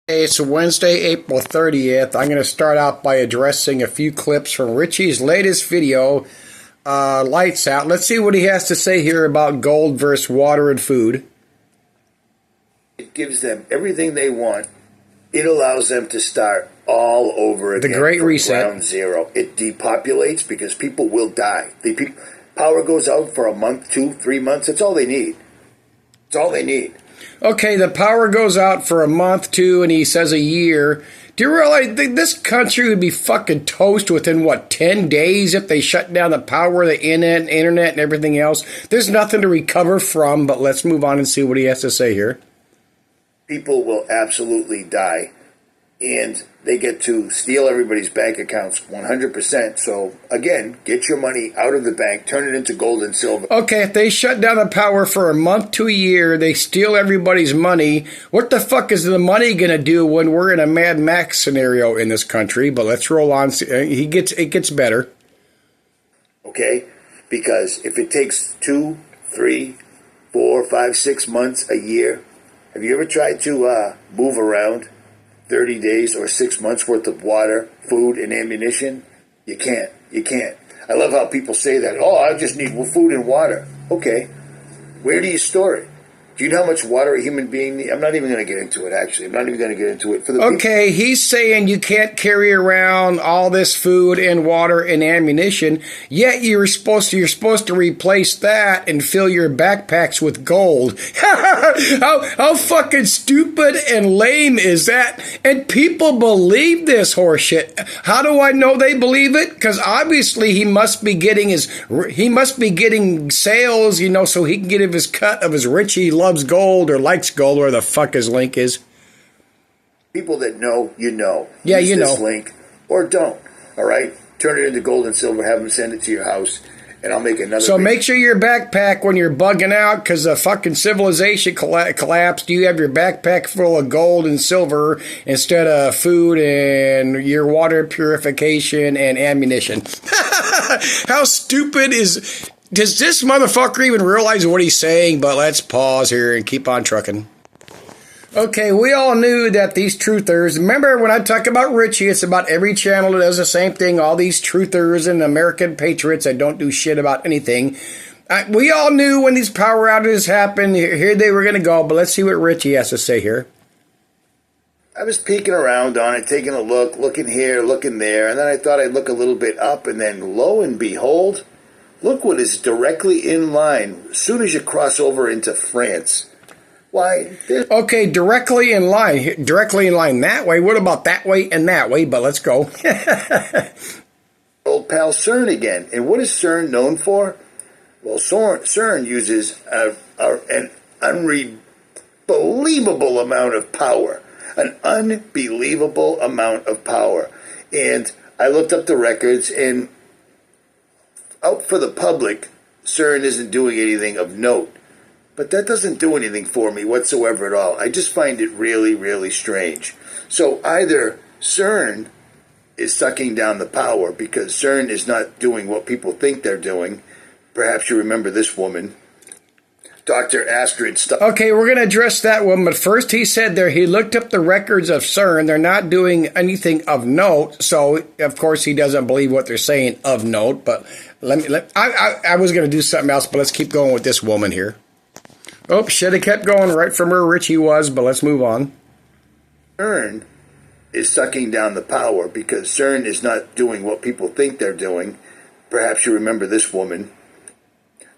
It's Wednesday, April 30th. I'm going to start out by addressing a few clips from Richie's latest video, Lights Out. Let's see what he has to say here about gold versus water and food. It gives them everything they want. It allows them to start all over again. The Great Reset. Ground zero. It depopulates because people will die. Power goes out for a month, 2, 3 months. That's all they need. It's all they need. Okay, the power goes out for a month, 2, and he says a year. Do you realize this country would be fucking toast within, 10 days if they shut down the power, the internet, and everything else? There's nothing to recover from, but let's move on and see what he has to say here. People will absolutely die, and they get to steal everybody's bank accounts 100%. So, again, get your money out of the bank, turn it into gold and silver. Okay, if they shut down the power for a month to a year, they steal everybody's money, what the fuck is the money going to do when we're in a Mad Max scenario in this country? But let's roll on. It gets better. Okay? Because if it takes 2, 3, 4, 5, 6 months, a year, have you ever tried to move around 30 days or 6 months worth of water, food, and ammunition? You can't. You can't. I love how people say that. Oh, I just need food and water. Okay. Where do you store it? Do you know how much water a human being needs? I'm not even going to get into it, actually. I'm not even going to get into it. Okay, he's saying you can't carry around all this food and water and ammunition, yet you're supposed to replace that and fill your backpacks with gold. How fucking stupid and lame is that? And people believe this horseshit. How do I know they believe it? Because obviously he must be getting sales, so he can get his cut of his Richie loves gold or likes gold, or the fuck his link is. People that know, Yeah, use you know. this link or don't. All right? Turn it into gold and silver, have them send it to your house, and I'll make another. So make sure your backpack, when you're bugging out because the fucking civilization collapsed, you have your backpack full of gold and silver instead of food and your water purification and ammunition. How stupid is... Does this motherfucker even realize what he's saying? But let's pause here and keep on trucking. Okay, we all knew that these truthers... Remember, when I talk about Richie, it's about every channel that does the same thing. All these truthers and American patriots that don't do shit about anything. We all knew when these power outages happened, here they were going to go. But let's see what Richie has to say here. I was peeking around on it, taking a look, looking here, looking there. And then I thought I'd look a little bit up. And then, lo and behold... Look what is directly in line as soon as you cross over into France. Why? Okay, directly in line. Directly in line that way. What about that way and that way? But let's go. Old pal CERN again. And what is CERN known for? Well, CERN uses an unbelievable amount of power. An unbelievable amount of power. And I looked up the records, and out for the public, CERN isn't doing anything of note. But that doesn't do anything for me whatsoever at all. I just find it really, really strange. So either CERN is sucking down the power because CERN is not doing what people think they're doing. Perhaps you remember this woman, Dr. Astrid Stuck. Okay, we're going to address that one, but first he said he looked up the records of CERN. They're not doing anything of note, so of course he doesn't believe what they're saying of note, but I was going to do something else, but let's keep going with this woman here. Oh, should have kept going right from where Richie was, but let's move on. CERN is sucking down the power because CERN is not doing what people think they're doing. Perhaps you remember this woman,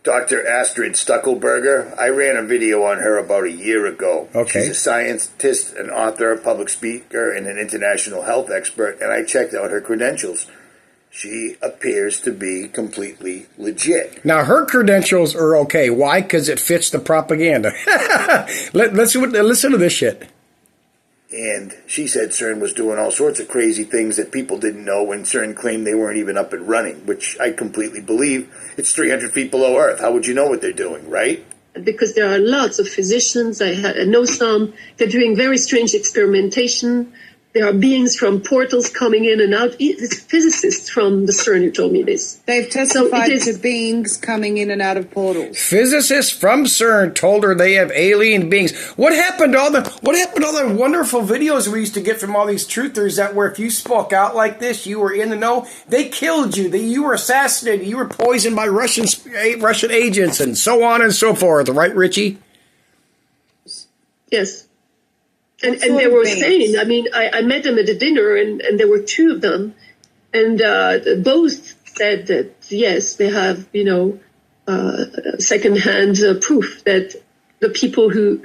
Dr. Astrid Stuckelberger. I ran a video on her about a year ago. Okay. She's a scientist, an author, a public speaker, and an international health expert, and I checked out her credentials. She appears to be completely legit. Now, her credentials are okay. Why? Because it fits the propaganda. Let's listen to this shit. And she said CERN was doing all sorts of crazy things that people didn't know when CERN claimed they weren't even up and running, which I completely believe. It's 300 feet below Earth. How would you know what they're doing, right? Because there are lots of physicians, I know some, they're doing very strange experimentation there are beings from portals coming in and out. It's physicists from the CERN who told me this. They've testified to beings coming in and out of portals. Physicists from CERN told her they have alien beings. What happened to all the wonderful videos we used to get from all these truthers that where if you spoke out like this, you were in the know, they killed you, you were assassinated, you were poisoned by Russian agents, and so on and so forth. Right, Richie? Yes. And they were saying, I mean, I met them at a dinner, and there were two of them, and both said that, yes, they have, secondhand proof that the people who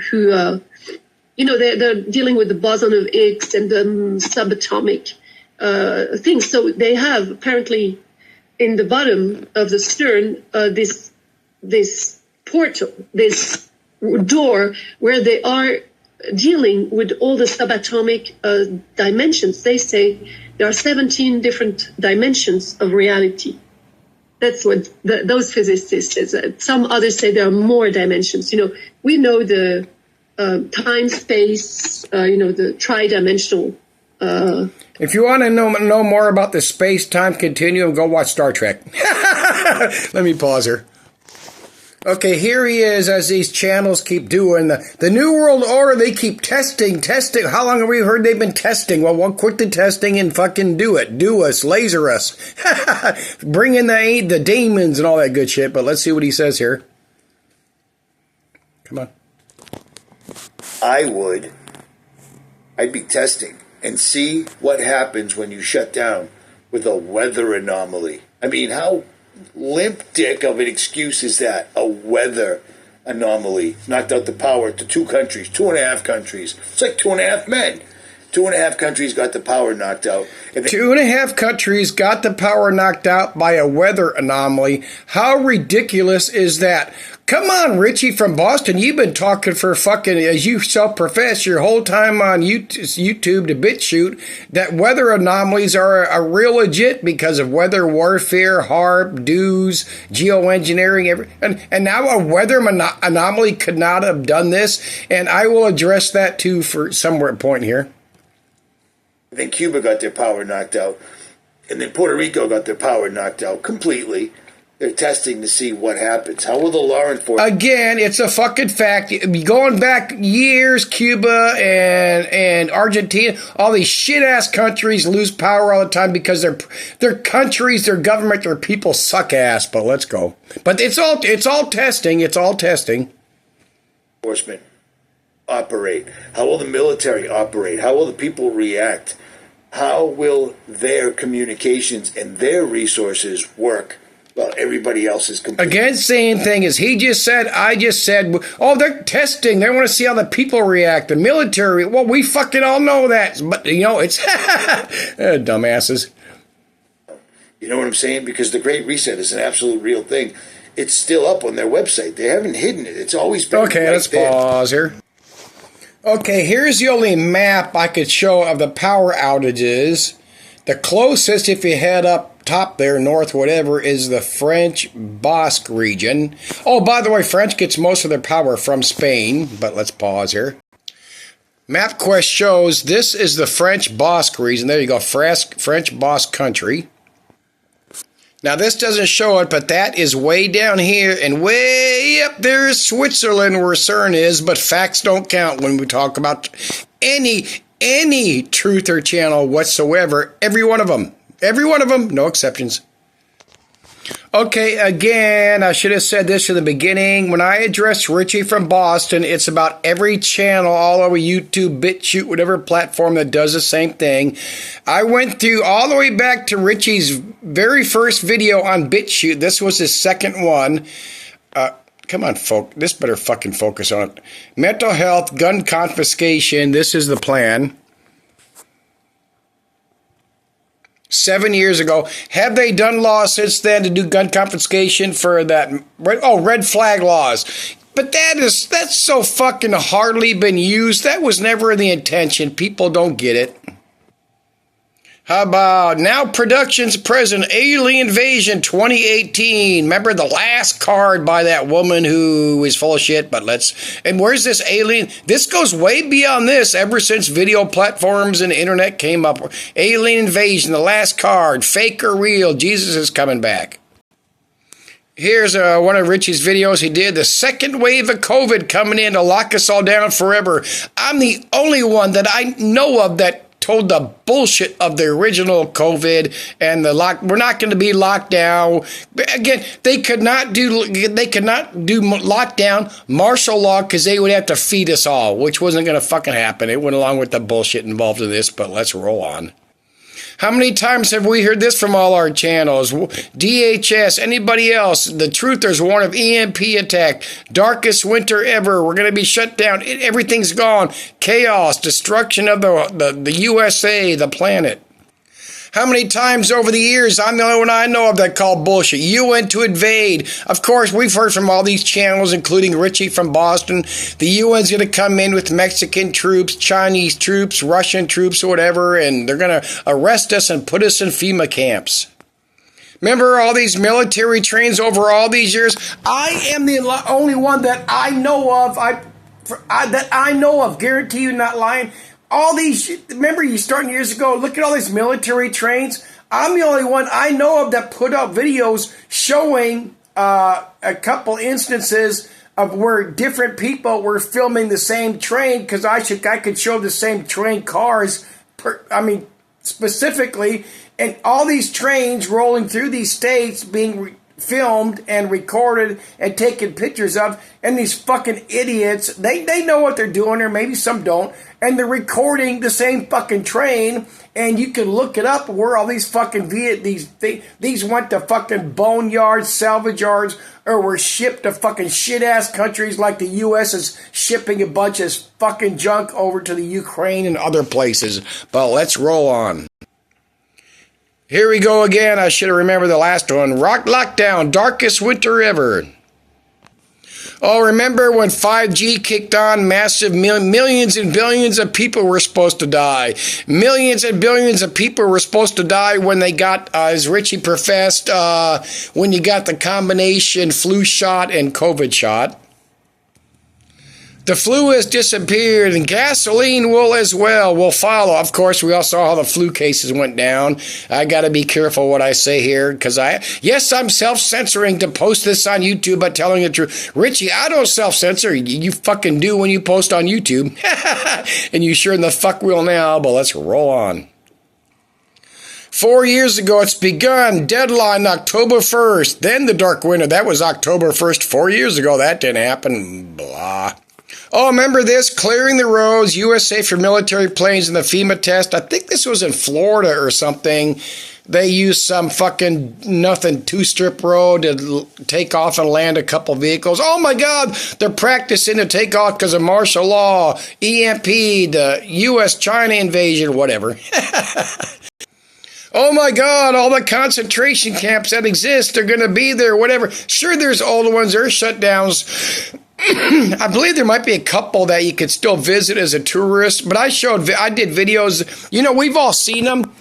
they're dealing with the boson of Higgs and the subatomic things. So they have, apparently, in the bottom of the CERN, this portal, this door where they are dealing with all the subatomic dimensions. They say there are 17 different dimensions of reality. That's what those physicists say. Some others say there are more dimensions. We know the time, space, the tridimensional. If you want to know more about the space-time continuum, go watch Star Trek. Let me pause here. Okay, here he is as these channels keep doing the New World Order. They keep testing. How long have we heard they've been testing? Well, quit the testing and fucking do it. Do us, laser us. Bring in the demons and all that good shit. But let's see what he says here. Come on. I'd be testing and see what happens when you shut down with a weather anomaly. I mean, how limp dick of an excuse is that? A weather anomaly knocked out the power to 2.5 countries. It's like 2.5 men. 2.5 countries got the power knocked out. 2.5 countries got the power knocked out by a weather anomaly. How ridiculous is that? Come on, Richie from Boston. You've been talking for fucking, as you self-profess, your whole time on YouTube to BitChute, that weather anomalies are real legit because of weather warfare, HARP, DEWs, geoengineering, and now a weather anomaly could not have done this, and I will address that too for somewhere point here. Then Cuba got their power knocked out, and then Puerto Rico got their power knocked out completely. They're testing to see what happens. How will the law enforcement... Again, it's a fucking fact. Going back years, Cuba and Argentina, all these shit-ass countries lose power all the time because their countries, their government, their people suck ass. But let's go. But it's all testing. It's all testing. Enforcement operate. How will the military operate? How will the people react? How will their communications and their resources work? Well, everybody else is completely... Again, same thing as he just said, I just said. Oh, they're testing. They want to see how the people react. The military, well, we fucking all know that. But, it's... dumbasses. You know what I'm saying? Because the Great Reset is an absolute real thing. It's still up on their website. They haven't hidden it. It's always been okay, let's there. Pause here. Okay, here's the only map I could show of the power outages. The closest, if you head up top there, north, whatever, is the French Basque region. Oh, by the way, French gets most of their power from Spain, but let's pause here. MapQuest shows this is the French Basque region. There you go, French Basque country. Now, this doesn't show it, but that is way down here, and way up there is Switzerland, where CERN is, but facts don't count when we talk about any truther channel whatsoever. Every one of them, no exceptions. Okay, again, I should have said this in the beginning. When I address Richie from Boston, it's about every channel all over YouTube, BitChute, whatever platform that does the same thing. I went through all the way back to Richie's very first video on BitChute. This was his second one. Come on, folks. This better fucking focus on it. Mental health, gun confiscation. This is the plan. 7 years ago. Have they done laws since then to do gun confiscation for that? Red flag laws. But that's so fucking hardly been used. That was never the intention. People don't get it. How about Now Productions present Alien Invasion 2018? Remember the last card by that woman who is full of shit, and where's this alien? This goes way beyond this ever since video platforms and the internet came up. Alien Invasion, the last card, fake or real, Jesus is coming back. Here's one of Richie's videos he did. The second wave of COVID coming in to lock us all down forever. I'm the only one that I know of that told the bullshit of the original COVID and we're not going to be locked down. Again, they could not do lockdown, martial law, because they would have to feed us all, which wasn't going to fucking happen. It went along with the bullshit involved in this, but let's roll on. How many times have we heard this from all our channels? DHS, anybody else? The truthers warn of EMP attack. Darkest winter ever. We're going to be shut down. Everything's gone. Chaos. Destruction of the USA, the planet. How many times over the years, I'm the only one I know of that called bullshit. UN to invade. Of course, we've heard from all these channels, including Richie from Boston. The UN's going to come in with Mexican troops, Chinese troops, Russian troops, or whatever, and they're going to arrest us and put us in FEMA camps. Remember all these military trains over all these years? I am the only one that I know of. Guarantee you, not lying. All these, remember you starting years ago, look at all these military trains. I'm the only one I know of that put out videos showing a couple instances of where different people were filming the same train, because I could show the same train cars, specifically, and all these trains rolling through these states being filmed and recorded and taken pictures of, and these fucking idiots, they know what they're doing, or maybe some don't, and they're recording the same fucking train, and you can look it up where all these fucking these went to fucking boneyards, salvage yards, or were shipped to fucking shit-ass countries like the U.S. is shipping a bunch of fucking junk over to the Ukraine and other places. But let's roll on. Here we go again. I should have remembered the last one. Rock lockdown, darkest winter ever. Oh, remember when 5G kicked on? Massive millions and billions of people were supposed to die. Millions and billions of people were supposed to die when they got, as Richie professed, when you got the combination flu shot and COVID shot. The flu has disappeared, and gasoline will follow. Of course, we all saw how the flu cases went down. I got to be careful what I say here, because I'm self-censoring to post this on YouTube by telling the truth. Richie, I don't self-censor. You fucking do when you post on YouTube. And you sure in the fuck will now, but let's roll on. 4 years ago, it's begun. Deadline October 1st. Then the dark winter. That was October 1st 4 years ago. That didn't happen. Blah. Oh, remember this? Clearing the roads, USA for military planes in the FEMA test. I think this was in Florida or something. They used some fucking nothing two-strip road to take off and land a couple vehicles. Oh my God, they're practicing to take off because of martial law, EMP, the US-China invasion, whatever. Oh my God, all the concentration camps that exist are going to be there, whatever. Sure, there's old ones, there's shutdowns. I believe there might be a couple that you could still visit as a tourist, but I did videos. You know, we've all seen them.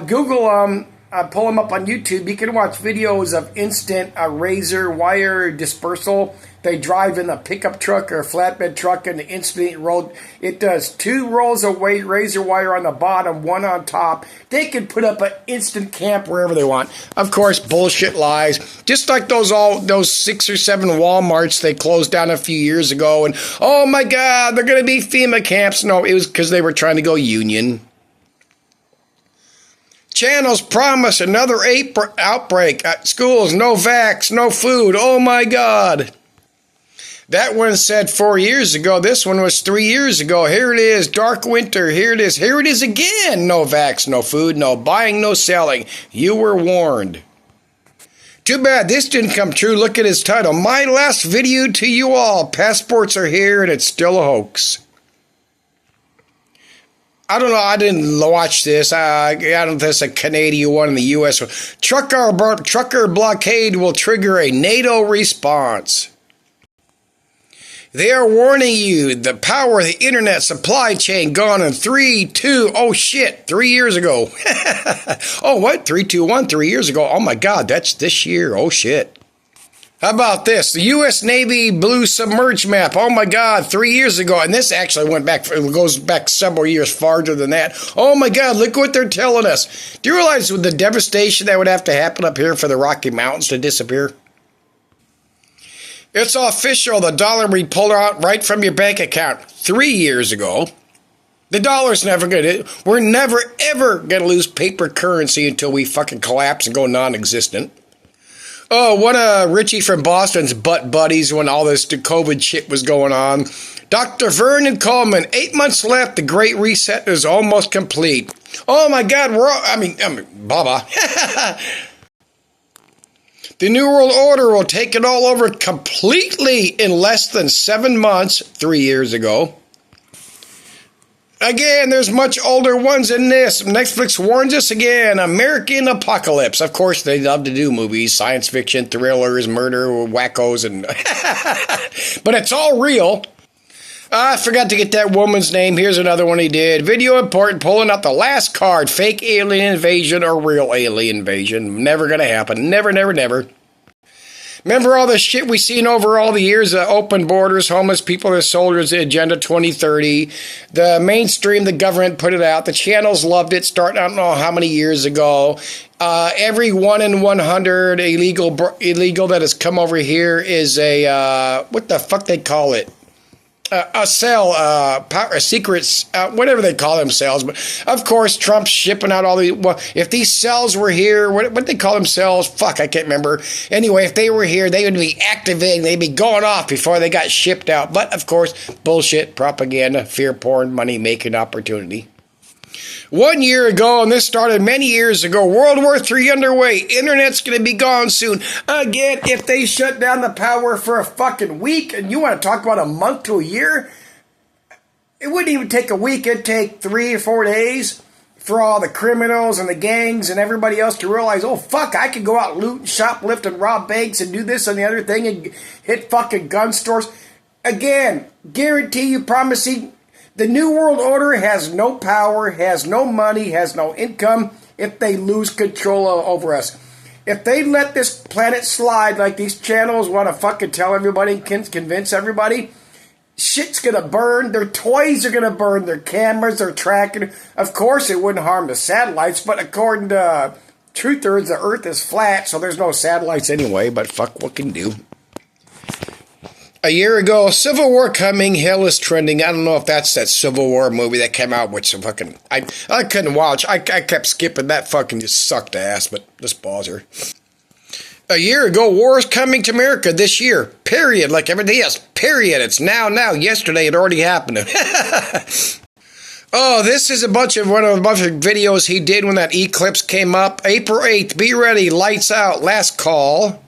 Google them, pull them up on YouTube. You can watch videos of instant razor wire dispersal. They drive in a pickup truck or a flatbed truck, and the instant road, it does 2 rolls of razor wire on the bottom, 1 on top. They can put up an instant camp wherever they want. Of course, bullshit lies. Just like those 6 or 7 Walmarts they closed down a few years ago, and oh my God, they're going to be FEMA camps. No, it was because they were trying to go union. Channels promise another outbreak at schools. No vax, no food. Oh my God. That one said 4 years ago. This one was 3 years ago. Here it is, dark winter. Here it is. Here it is again. No vax, no food, no buying, no selling. You were warned. Too bad this didn't come true. Look at his title. My last video to you all. Passports are here and it's still a hoax. I don't know. I didn't watch this. I don't know if it's a Canadian one in the U.S. Trucker blockade will trigger a NATO response. They are warning you, the power of the internet supply chain gone in 3, 2, oh shit, 3 years ago. Oh, what? 3, 2, 1, 3 years ago. Oh my God, that's this year. Oh shit. How about this? The U.S. Navy blue submerged map. Oh my God, 3 years ago. And this actually it goes back several years farther than that. Oh my God, look what they're telling us. Do you realize with the devastation that would have to happen up here for the Rocky Mountains to disappear? It's official. The dollar we pulled out right from your bank account 3 years ago. The dollar's never going to... We're never, ever going to lose paper currency until we fucking collapse and go non-existent. Oh, one of Richie from Boston's butt buddies when all this COVID shit was going on. Dr. Vernon Coleman, 8 months left. The Great Reset is almost complete. Oh my God, Baba. The New World Order will take it all over completely in less than 7 months, 3 years ago. Again, there's much older ones in this. Netflix warns us again. American Apocalypse. Of course, they love to do movies, science fiction, thrillers, murder, wackos, and... But it's all real. I forgot to get that woman's name. Here's another one he did. Video important, pulling out the last card. Fake alien invasion or real alien invasion. Never gonna happen. Never, never, never. Remember all the shit we've seen over all the years? Open borders, homeless people, the soldiers, Agenda 2030. The mainstream, the government put it out. The channels loved it starting, I don't know how many years ago. Every 1 in 100 illegal that has come over here is a, what the fuck they call it? A cell, secrets, whatever they call themselves. But of course, Trump's shipping out all these. Well, if these cells were here, what they call themselves? Fuck, I can't remember. Anyway, if they were here, they would be activating. They'd be going off before they got shipped out. But of course, bullshit, propaganda, fear porn, money making opportunity. 1 year ago, and this started many years ago, World War III underway. Internet's going to be gone soon. Again, if they shut down the power for a fucking week, and you want to talk about a month to a year, it wouldn't even take a week. It'd take 3 or 4 days for all the criminals and the gangs and everybody else to realize, oh, fuck, I could go out and loot and shoplift and rob banks and do this and the other thing and hit fucking gun stores. Again, guarantee you, promising... The New World Order has no power, has no money, has no income if they lose control over us. If they let this planet slide like these channels want to fucking tell everybody and convince everybody, shit's going to burn. Their toys are going to burn. Their cameras, their tracking. Of course, it wouldn't harm the satellites, but according to truthers, the Earth is flat, so there's no satellites anyway, but fuck, what can you do? A year ago, Civil War coming, hell is trending. I don't know if that's that Civil War movie that came out with some fucking... I couldn't watch. I kept skipping. That fucking just sucked ass, but just bother. A year ago, war is coming to America this year. Period. Like everything else. Period. It's now. Yesterday it already happened. Oh, this is a bunch of videos he did when that eclipse came up. April 8th. Be ready. Lights out. Last call.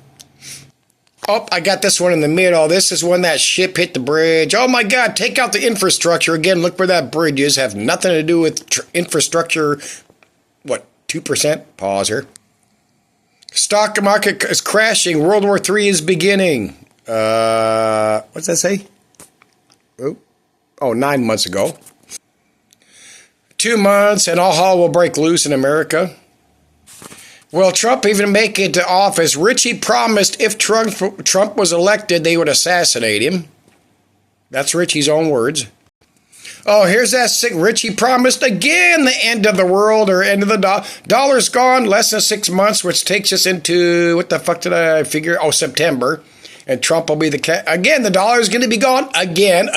Oh, I got this one in the middle. This is when that ship hit the bridge. Oh my God, take out the infrastructure. Again, look where that bridge is. Have nothing to do with infrastructure. What, 2%? Pause here. Stock market is crashing. World War III is beginning. What's that say? Oh, 9 months ago. 2 months and all hell will break loose in America. Will Trump even make it to office? Richie promised if Trump was elected, they would assassinate him. That's Richie's own words. Oh, here's that sick. Richie promised again the end of the world or end of the dollar. Dollar's gone less than 6 months, which takes us into, what the fuck did I figure? Oh, September. And Trump will be again, the dollar is going to be gone again.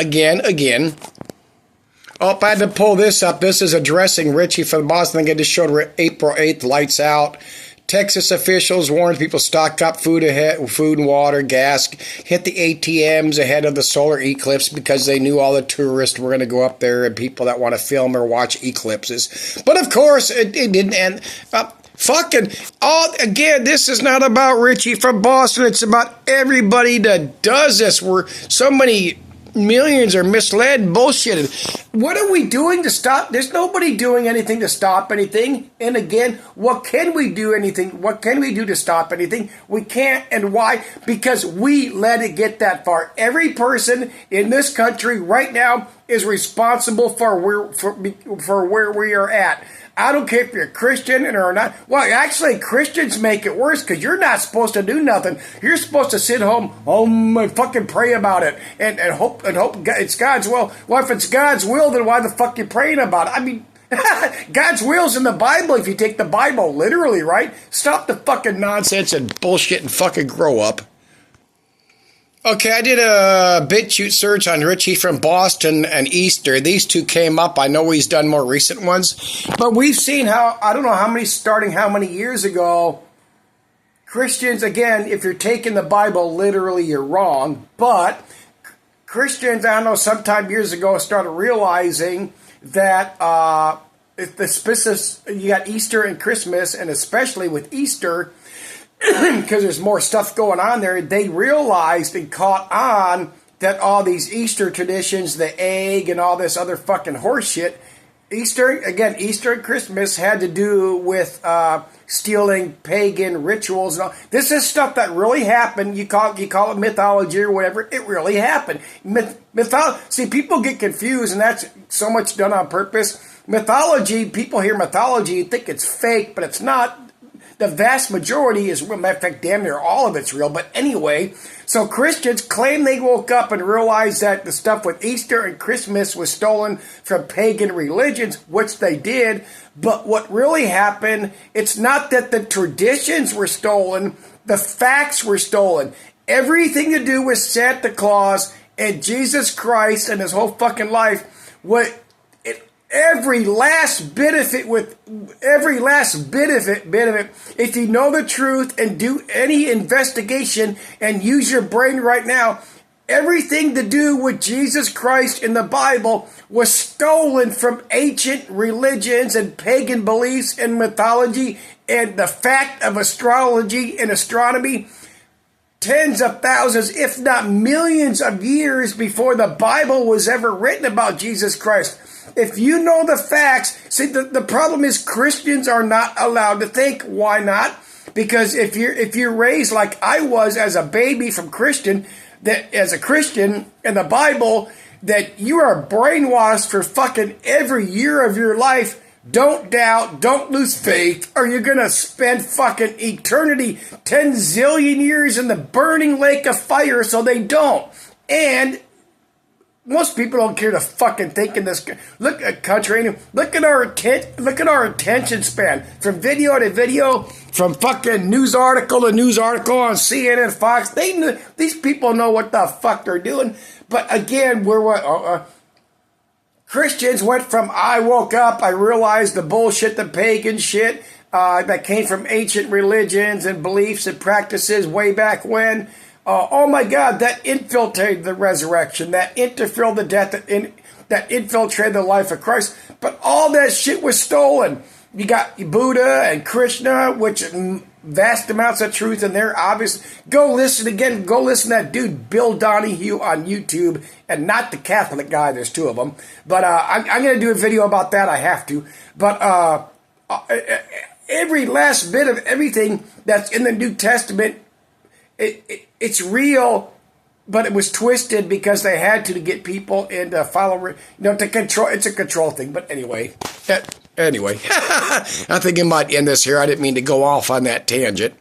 Oh, I had to pull this up. This is addressing Richie from Boston. I just showed April 8th, lights out. Texas officials warned people stock up food and water, gas, hit the ATMs ahead of the solar eclipse because they knew all the tourists were going to go up there and people that want to film or watch eclipses. But of course, it didn't end. Again, this is not about Richie from Boston. It's about everybody that does this. We're so many millions are misled and bullshitted. What are we doing to stop? There's nobody doing anything to stop anything. And again, what can we do anything? What can we do to stop anything? We can't. And why? Because we let it get that far. Every person in this country right now is responsible for where we are at. I don't care if you're a Christian or not. Well, actually, Christians make it worse because you're not supposed to do nothing. You're supposed to sit home and fucking pray about it and hope it's God's will. Well, if it's God's will, then why the fuck you praying about it? I mean, God's will's in the Bible if you take the Bible literally, right? Stop the fucking nonsense and bullshit and fucking grow up. Okay, I did a BitChute search on Richie from Boston and Easter. These two came up. I know he's done more recent ones. But we've seen how, I don't know how many years ago, Christians, again, if you're taking the Bible literally, you're wrong. But Christians, I don't know, sometime years ago started realizing that you got Easter and Christmas, and especially with Easter, because there's more stuff going on there, they realized and caught on that all these Easter traditions, the egg and all this other fucking horse shit, Easter and Christmas had to do with stealing pagan rituals and all. This is stuff that really happened. You call it mythology or whatever. It really happened. See, people get confused, and that's so much done on purpose. Mythology, people hear mythology, you think it's fake, but it's not. The vast majority is real. Matter of fact, damn near all of it's real. But anyway, so Christians claim they woke up and realized that the stuff with Easter and Christmas was stolen from pagan religions, which they did. But what really happened, it's not that the traditions were stolen, the facts were stolen. Everything to do with Santa Claus and Jesus Christ and his whole fucking life, every last bit of it, if you know the truth and do any investigation and use your brain right now, everything to do with Jesus Christ in the Bible was stolen from ancient religions and pagan beliefs and mythology and the fact of astrology and astronomy tens of thousands, if not millions of years before the Bible was ever written about Jesus Christ. If you know the facts, see, the problem is Christians are not allowed to think. Why not? Because if you're raised like I was as a baby from Christian, that as a Christian in the Bible, that you are brainwashed for fucking every year of your life. Don't doubt, don't lose faith, or you're going to spend fucking eternity, 10 zillion years in the burning lake of fire, so they don't. And most people don't care to fucking think in this. Look at country. Look at our attention span from video to video, from fucking news article to news article on CNN, Fox. These people know what the fuck they're doing. But again, Christians went from I woke up, I realized the bullshit, the pagan shit that came from ancient religions and beliefs and practices way back when. Oh my God, that infiltrated the resurrection, that infiltrated the death, that infiltrated the life of Christ. But all that shit was stolen. You got Buddha and Krishna, which vast amounts of truth in there, obviously. Go listen to that dude, Bill Donahue, on YouTube, and not the Catholic guy, there's two of them. But I'm going to do a video about that, I have to. But every last bit of everything that's in the New Testament, it's real, but it was twisted because they had to get people into follow, to control. It's a control thing. But anyway, I think I might end this here. I didn't mean to go off on that tangent.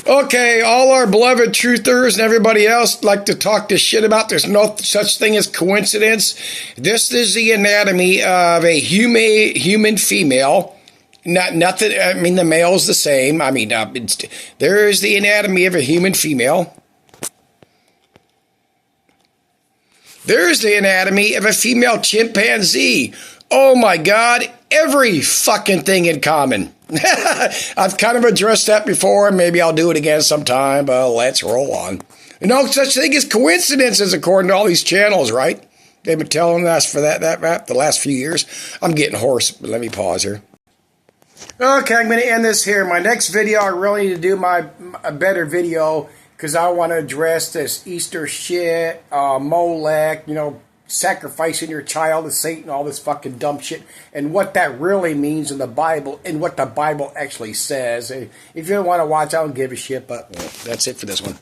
Okay, all our beloved truthers and everybody else like to talk this shit about. There's no such thing as coincidence. This is the anatomy of a human female. Nothing. I mean, the male's the same. I mean, there's the anatomy of a human female. There's the anatomy of a female chimpanzee. Oh my God, every fucking thing in common. I've kind of addressed that before, and maybe I'll do it again sometime, but let's roll on. No such thing as coincidences, according to all these channels, right? They've been telling us for that the last few years. I'm getting hoarse, but let me pause here. Okay, I'm going to end this here. My next video, I really need to do a better video, because I want to address this Easter shit, Molech, sacrificing your child to Satan, all this fucking dumb shit, and what that really means in the Bible, and what the Bible actually says. If you don't want to watch, I don't give a shit, but that's it for this one.